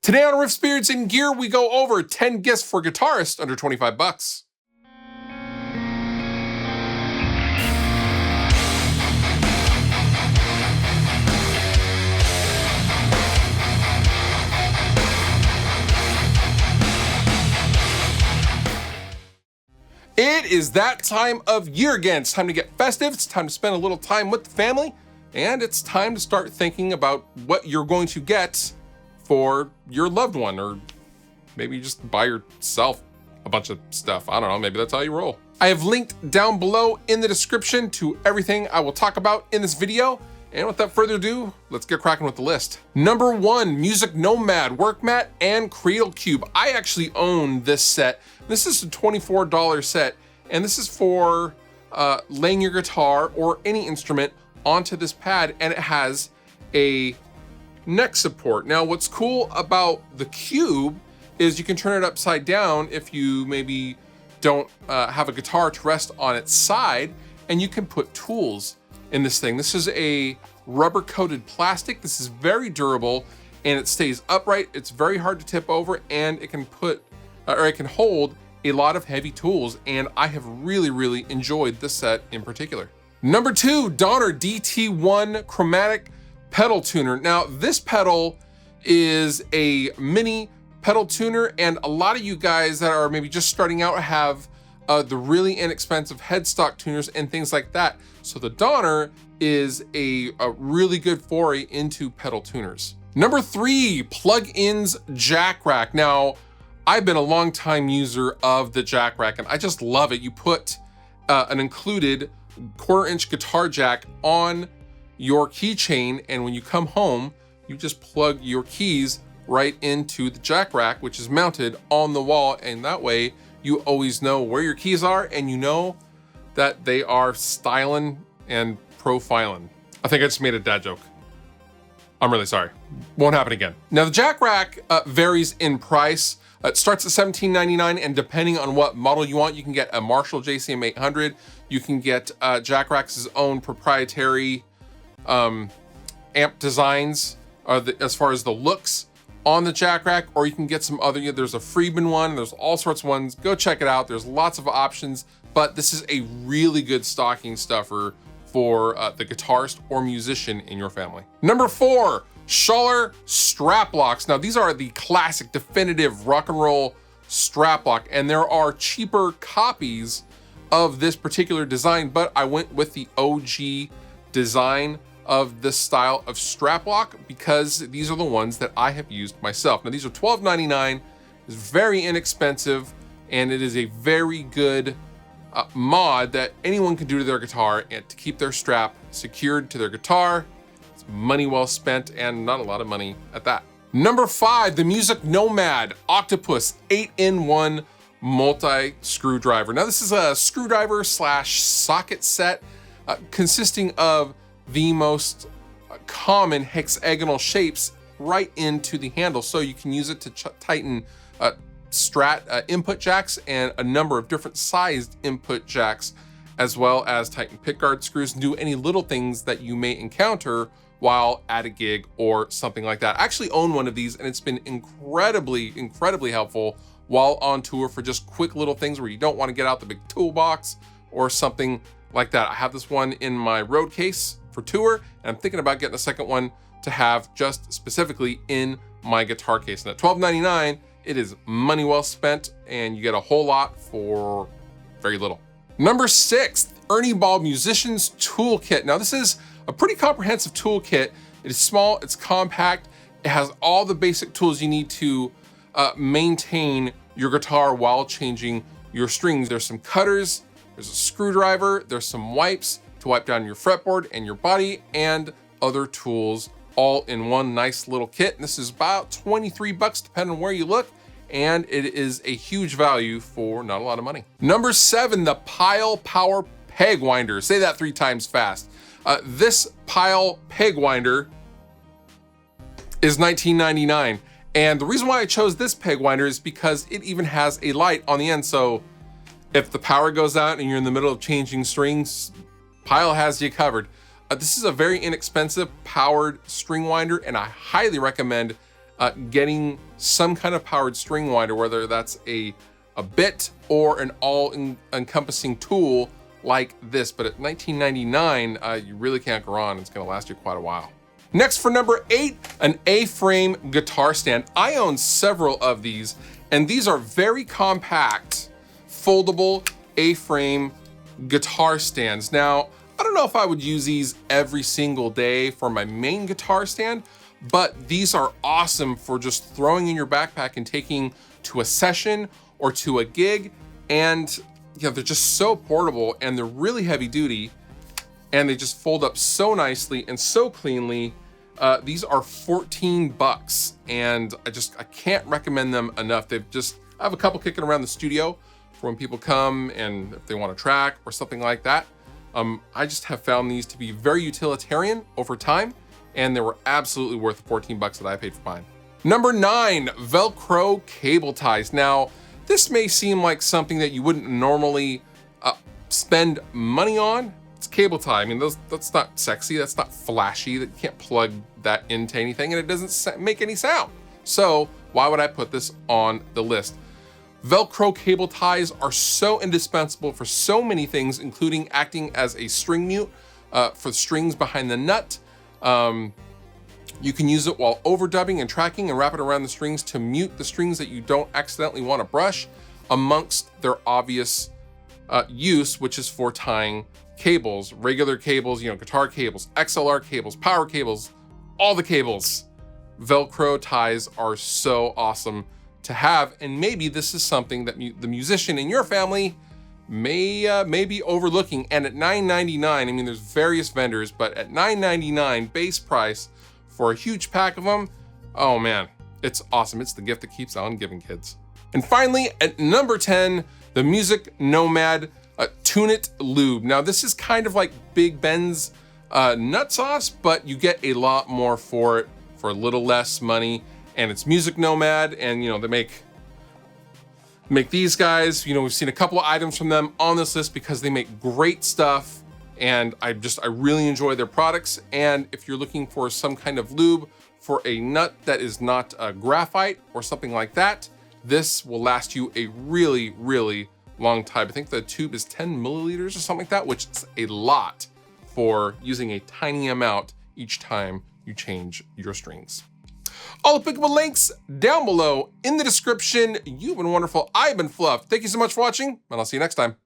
Today on Riff Spirits and Gear, we go over 10 gifts for guitarists under 25 bucks. It is that time of year again. It's time to get festive. It's time to spend a little time with the family. And it's time to start thinking about what you're going to get for your loved one, or maybe just buy yourself a bunch of stuff. I don't know, maybe that's how you roll. I have linked down below in the description to everything I will talk about in this video. And without further ado, let's get cracking with the list. Number 1, Music Nomad, Work Mat, and Cradle Cube. I actually own this set. This is a $24 set, and this is for laying your guitar or any instrument onto this pad, and it has a neck support. Now, what's cool about the cube is you can turn it upside down if you maybe don't have a guitar to rest on its side, and you can put tools in this thing. This is a rubber coated plastic. This is very durable and it stays upright. It's very hard to tip over, and it can it can hold a lot of heavy tools, and I have really enjoyed this set in particular. Number 2, Donner DT1 Chromatic pedal tuner. Now, this pedal is a mini pedal tuner, and a lot of you guys that are maybe just starting out have the really inexpensive headstock tuners and things like that. So the Donner is a really good foray into pedal tuners. Number 3, Pluginz JackRack. Now, I've been a long time user of the JackRack, and I just love it. You put an included 1/4-inch guitar jack on your keychain, and when you come home, you just plug your keys right into the JackRack, which is mounted on the wall, and that way you always know where your keys are, and you know that they are styling and profiling. I think I just made a dad joke. I'm really sorry. Won't happen again. Now, the JackRack varies in price. It starts at $17.99, and depending on what model you want, you can get a Marshall JCM 800. You can get JackRack's own proprietary amp designs as far as the looks on the JackRack, or you can get some other, there's a Friedman one, there's all sorts of ones. Go check it out. There's lots of options, but this is a really good stocking stuffer for the guitarist or musician in your family. Number 4, Schaller Straplocks. Now, these are the classic definitive rock and roll strap lock, and there are cheaper copies of this particular design, but I went with the OG design of this style of strap lock because these are the ones that I have used myself. Now, these are $12.99. It's very inexpensive, and it is a very good mod that anyone can do to their guitar and to keep their strap secured to their guitar. It's money well spent, and not a lot of money at that. Number 5, the Music Nomad Octopus 8-in-1 multi screwdriver. Now, this is a screwdriver / socket set consisting of the most common hexagonal shapes right into the handle, so you can use it to tighten Strat input jacks and a number of different sized input jacks, as well as tighten pickguard screws and do any little things that you may encounter while at a gig or something like that. I actually own one of these, and it's been incredibly helpful while on tour for just quick little things where you don't want to get out the big toolbox or something like that. I have this one in my road case for tour, and I'm thinking about getting a second one to have just specifically in my guitar case. And at $12.99, it is money well spent, and you get a whole lot for very little. Number 6, Ernie Musician's Toolkit. Now, this is a pretty comprehensive toolkit. It is small, it's compact, it has all the basic tools you need to maintain your guitar while changing your strings. There's some cutters, there's a screwdriver, there's some wipes to wipe down your fretboard and your body, and other tools all in one nice little kit. And this is about 23 bucks depending on where you look, and it is a huge value for not a lot of money. Number 7, the Pyle Power Peg Winder. Say that 3 times fast. This Pyle Peg Winder is $19.99. And the reason why I chose this peg winder is because it even has a light on the end. So if the power goes out and you're in the middle of changing strings, Pyle has you covered. This is a very inexpensive powered string winder, and I highly recommend getting some kind of powered string winder, whether that's a bit or an all-encompassing tool like this. But at $19.99, you really can't go wrong. It's gonna last you quite a while. Next, for number 8, an A-frame guitar stand. I own several of these, and these are very compact, foldable A-frame guitar stands. Now, I don't know if I would use these every single day for my main guitar stand, but these are awesome for just throwing in your backpack and taking to a session or to a gig. And they're just so portable, and they're really heavy duty, and they just fold up so nicely and so cleanly. These are 14 bucks, and I can't recommend them enough. I have a couple kicking around the studio for when people come and if they want to track or something like that. I just have found these to be very utilitarian over time, and they were absolutely worth the 14 bucks that I paid for mine. Number 9, Velcro cable ties. Now, this may seem like something that you wouldn't normally spend money on. It's cable tie. I mean, that's not sexy, that's not flashy, that you can't plug that into anything, and it doesn't make any sound. So why would I put this on the list? Velcro cable ties are so indispensable for so many things, including acting as a string mute for the strings behind the nut. You can use it while overdubbing and tracking and wrap it around the strings to mute the strings that you don't accidentally want to brush, amongst their obvious use, which is for tying cables, regular cables, guitar cables, XLR cables, power cables, all the cables. Velcro ties are so awesome to have, and maybe this is something that the musician in your family may be overlooking. And at $9.99, I mean, there's various vendors, but at $9.99 base price for a huge pack of them, oh man, it's awesome. It's the gift that keeps on giving, kids. And finally, at number 10, the Music Nomad Tune It Lube. Now, this is kind of like Big Ben's nut sauce, but you get a lot more for it for a little less money. And it's Music Nomad, and they make these guys. We've seen a couple of items from them on this list because they make great stuff, and I really enjoy their products. And if you're looking for some kind of lube for a nut that is not graphite or something like that, this will last you a really, really long time. I think the tube is 10 milliliters or something like that, which is a lot for using a tiny amount each time you change your strings. All applicable links down below in the description. You've been wonderful. I've been Fluff. Thank you so much for watching, and I'll see you next time.